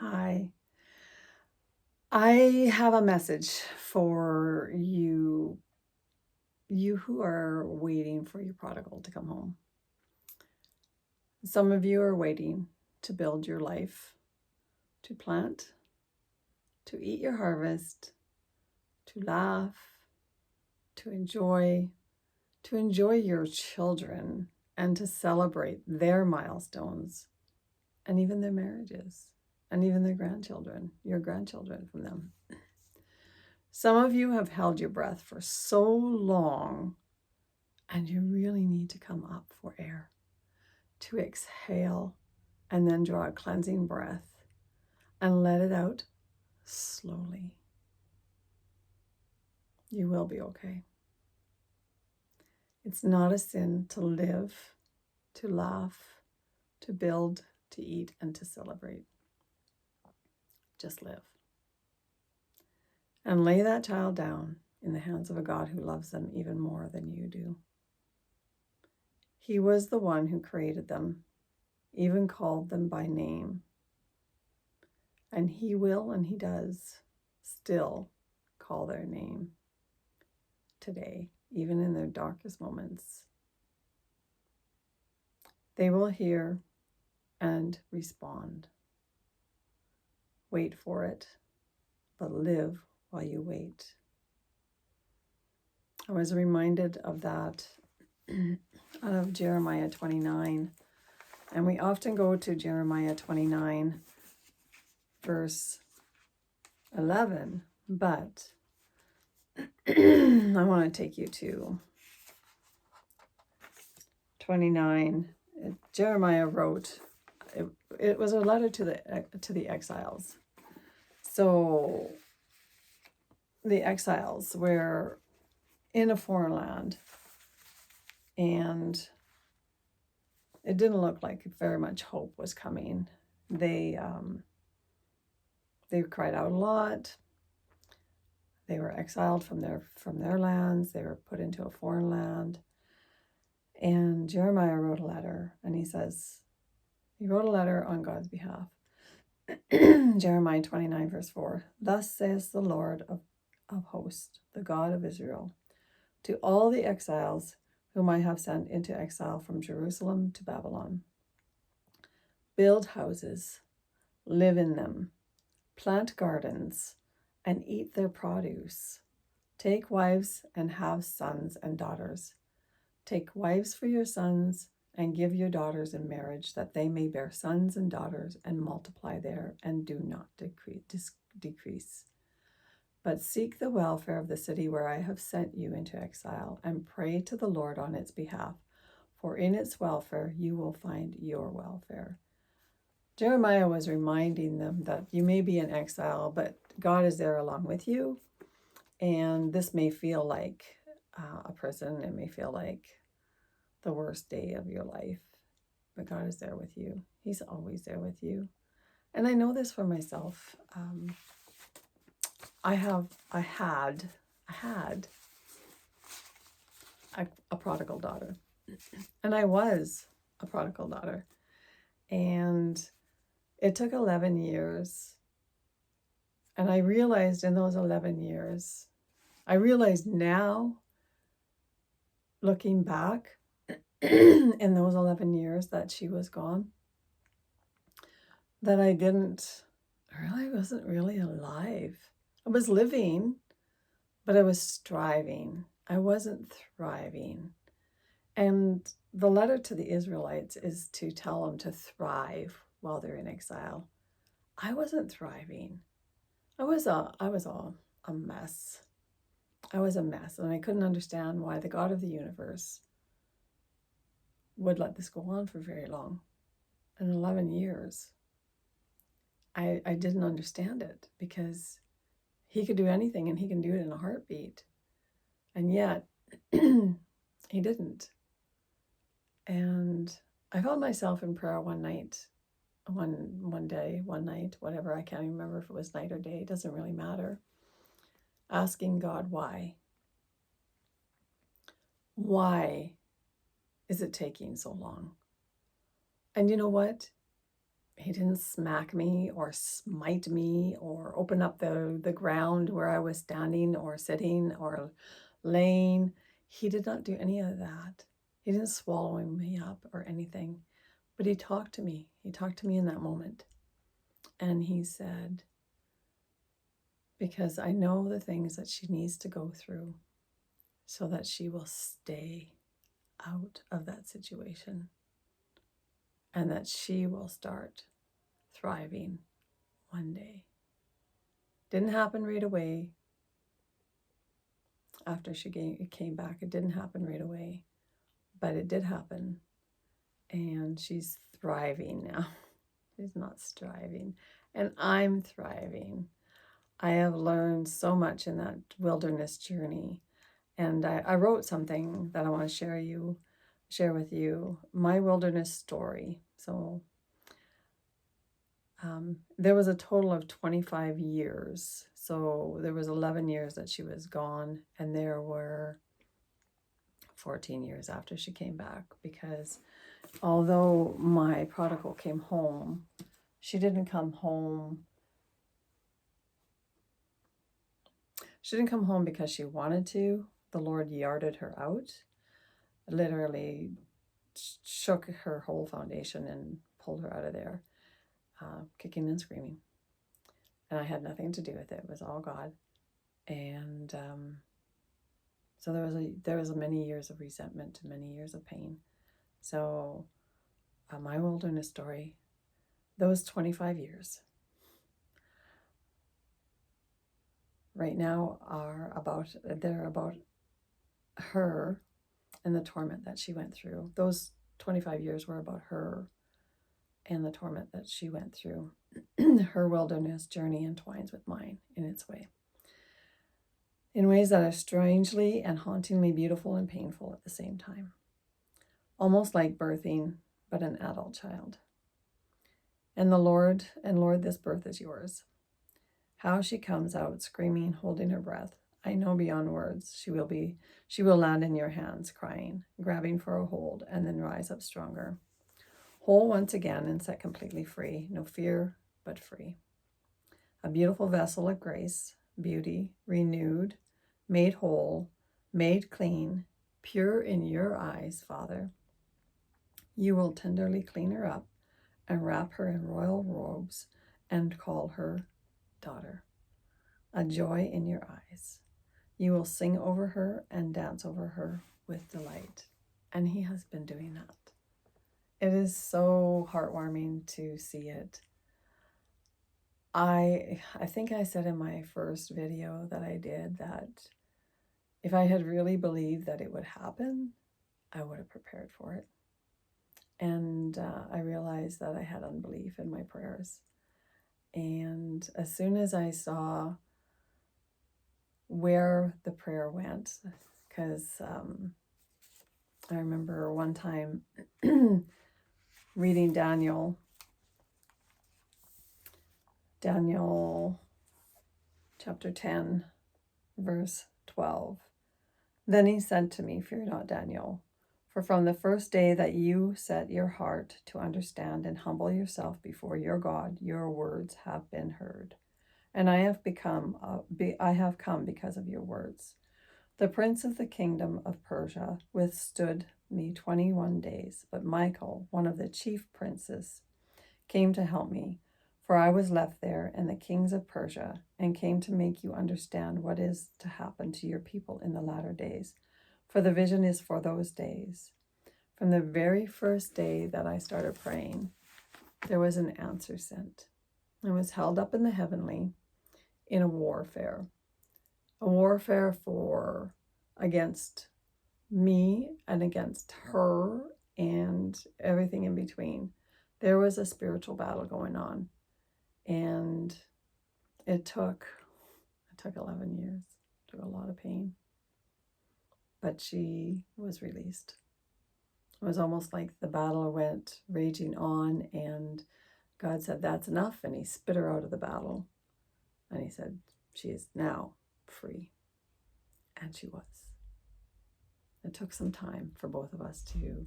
Hi. I have a message for you who are waiting for your prodigal to come home. Some of you are waiting to build your life, to plant, to eat your harvest, to laugh, to enjoy your children and to celebrate their milestones and even their marriages and even their grandchildren, your grandchildren from them. Some of you have held your breath for so long, and you really need to come up for air, to exhale, and then draw a cleansing breath and let it out slowly. You will be okay. It's not a sin to live, to laugh, to build, to eat, and to celebrate. Just live. And lay that child down in the hands of a God who loves them even more than you do. He was the one who created them, even called them by name. And he will, and he does, still call their name today, even in their darkest moments. They will hear and respond. Wait for it, but live while you wait. I was reminded of that out of Jeremiah 29. And we often go to Jeremiah 29, verse 11, but I want to take you to 29. Jeremiah wrote, it was a letter to the exiles. So the exiles were in a foreign land, and it didn't look like very much hope was coming. They cried out a lot. They were exiled from their lands. They were put into a foreign land. And Jeremiah wrote a letter, and he wrote a letter on God's behalf. Jeremiah 29, verse 4. Thus says the Lord of hosts, the God of Israel, to all the exiles whom I have sent into exile from Jerusalem to Babylon. Build houses, live in them, plant gardens, and eat their produce. Take wives and have sons and daughters. Take wives for your sons and give your daughters in marriage, that they may bear sons and daughters and multiply there and do not decrease. But seek the welfare of the city where I have sent you into exile, and pray to the Lord on its behalf, for in its welfare you will find your welfare. Jeremiah was reminding them that you may be in exile, but God is there along with you. And this may feel like a prison. It may feel like the worst day of your life, but God is there with you. He's always there with you. And I know this for myself. I had a prodigal daughter, and I was a prodigal daughter. And it took 11 years. And I realized in those 11 years, I realized now, looking back, in those 11 years that she was gone, that I wasn't really alive. I was living, but I was striving. I wasn't thriving. And the letter to the Israelites is to tell them to thrive while they're in exile. I wasn't thriving. I was a mess. I was a mess, and I couldn't understand why the God of the universe would let this go on for very long. In 11 years, I didn't understand it, because he could do anything, and he can do it in a heartbeat. And yet, he didn't. And I found myself in prayer one night, one day, one night, whatever. I can't even remember if it was night or day. It doesn't really matter. Asking God why. Why is it taking so long? And you know what? He didn't smack me or smite me or open up the ground where I was standing or sitting or laying. He did not do any of that. He didn't swallow me up or anything, but he talked to me. He talked to me in that moment. And he said, because I know the things that she needs to go through so that she will stay out of that situation and that she will start thriving one day. Didn't happen right away. After she came back, it didn't happen right away, but it did happen. And she's thriving now. She's not striving. And I'm thriving. I have learned so much in that wilderness journey. And I wrote something that I want to share with you, my wilderness story. So there was a total of 25 years. So there was 11 years that she was gone, and there were 14 years after she came back, because although my prodigal came home, she didn't come home. She didn't come home because she wanted to. The Lord yarded her out, literally shook her whole foundation and pulled her out of there, kicking and screaming. And I had nothing to do with it. It was all God. And so there was many years of resentment, many years of pain. So my wilderness story, those 25 years right now they're about her and the torment that she went through. Those 25 years were about her and the torment that she went through. Her wilderness journey entwines with mine in its way, in ways that are strangely and hauntingly beautiful and painful at the same time. Almost like birthing, but an adult child. And Lord, this birth is yours. How she comes out screaming, holding her breath. I know beyond words she will land in your hands, crying, grabbing for a hold, and then rise up stronger. Whole once again and set completely free. No fear, but free. A beautiful vessel of grace, beauty, renewed, made whole, made clean, pure in your eyes, Father. You will tenderly clean her up and wrap her in royal robes and call her daughter. A joy in your eyes. You will sing over her and dance over her with delight. And he has been doing that. It is so heartwarming to see it. I think I said in my first video that I did that if I had really believed that it would happen, I would have prepared for it. And I realized that I had unbelief in my prayers. And as soon as I saw where the prayer went, because I remember one time reading Daniel chapter 10, verse 12. Then he said to me, fear not, Daniel, for from the first day that you set your heart to understand and humble yourself before your God, your words have been heard. And I have come because of your words. The prince of the kingdom of Persia withstood me 21 days, but Michael, one of the chief princes, came to help me, for I was left there and the kings of Persia, and came to make you understand what is to happen to your people in the latter days. For the vision is for those days. From the very first day that I started praying, there was an answer sent. It was held up in the heavenly in a warfare against me and against her and everything in between. There was a spiritual battle going on, and it took 11 years. It took a lot of pain, but she was released. It was almost like the battle went raging on, and God said, that's enough, and he spit her out of the battle, and he said, she is now free. And she was. It took some time for both of us to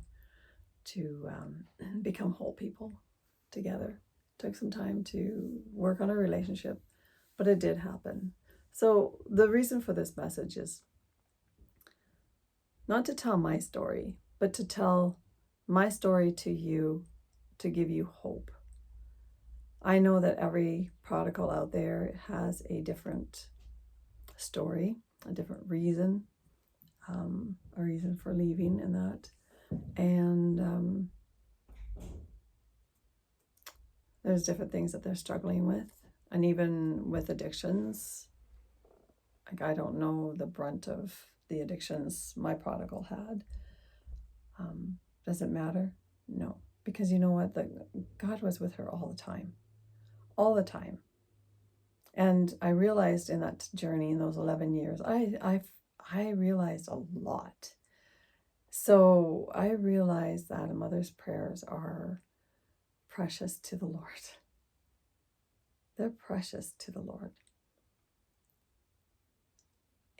become whole people together. took some time to work on a relationship, but it did happen. So the reason for this message is not to tell my story, but to tell my story to you, to give you hope. I know that every prodigal out there has a different story, a different reason, a reason for leaving and that. And there's different things that they're struggling with. And even with addictions, like I don't know the brunt of the addictions my prodigal had. Does it matter? No. Because you know what? God was with her all the time. All the time. And I realized in that journey, in those 11 years, I realized a lot. So I realized that a mother's prayers are precious to the Lord. They're precious to the Lord.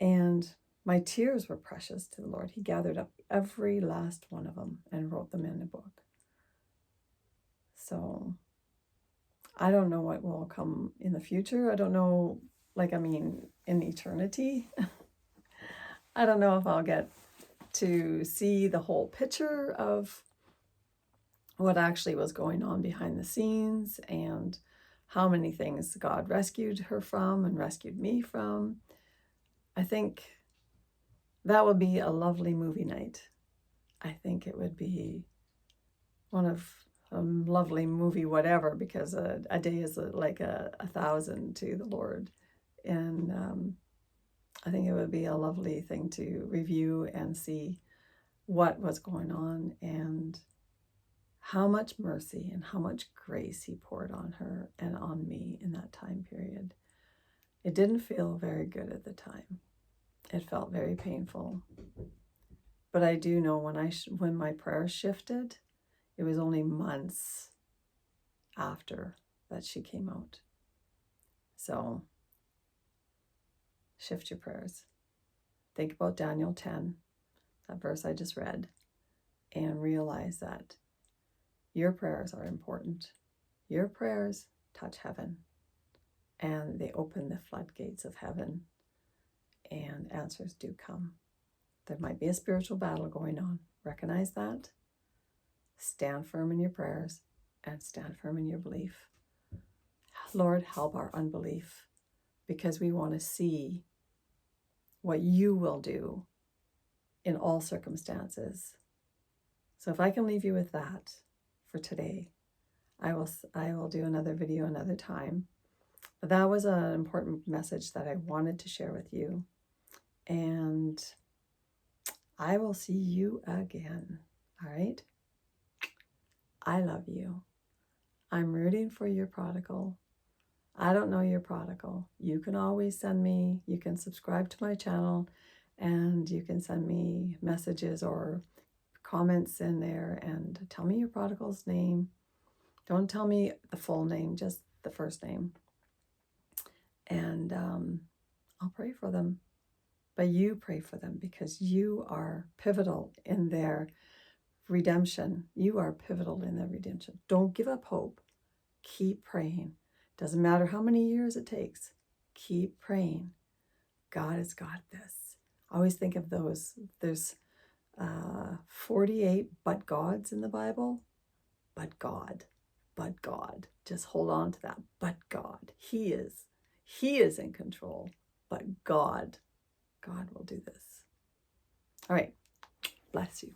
And my tears were precious to the Lord. He gathered up every last one of them and wrote them in a book. So I don't know what will come in the future. I don't know, in eternity. I don't know if I'll get to see the whole picture of what actually was going on behind the scenes and how many things God rescued her from and rescued me from. I think that would be a lovely movie night. I think it would be one of a lovely movie whatever, because a day is like a 1,000 to the Lord. And I think it would be a lovely thing to review and see what was going on and how much mercy and how much grace he poured on her and on me in that time period. It didn't feel very good at the time. It felt very painful. But I do know when my prayers shifted, it was only months after that she came out. So shift your prayers. Think about Daniel 10, that verse I just read, and realize that your prayers are important. Your prayers touch heaven, and they open the floodgates of heaven, and answers do come. There might be a spiritual battle going on. Recognize that. Stand firm in your prayers and stand firm in your belief. Lord, help our unbelief, because we want to see what you will do in all circumstances. So if I can leave you with that for today, I will do another video another time. But that was an important message that I wanted to share with you. And I will see you again. All right? I love you. I'm rooting for your prodigal. I don't know your prodigal. You can always you can subscribe to my channel, and you can send me messages or comments in there and tell me your prodigal's name. Don't tell me the full name, just the first name. And I'll pray for them. But you pray for them, because you are pivotal in their redemption. You are pivotal in their redemption. Don't give up hope. Keep praying. Doesn't matter how many years it takes. Keep praying. God has got this. I always think of there's 48 but gods in the Bible. But God. Just hold on to that. But God. He is in control. But God will do this. All right. Bless you.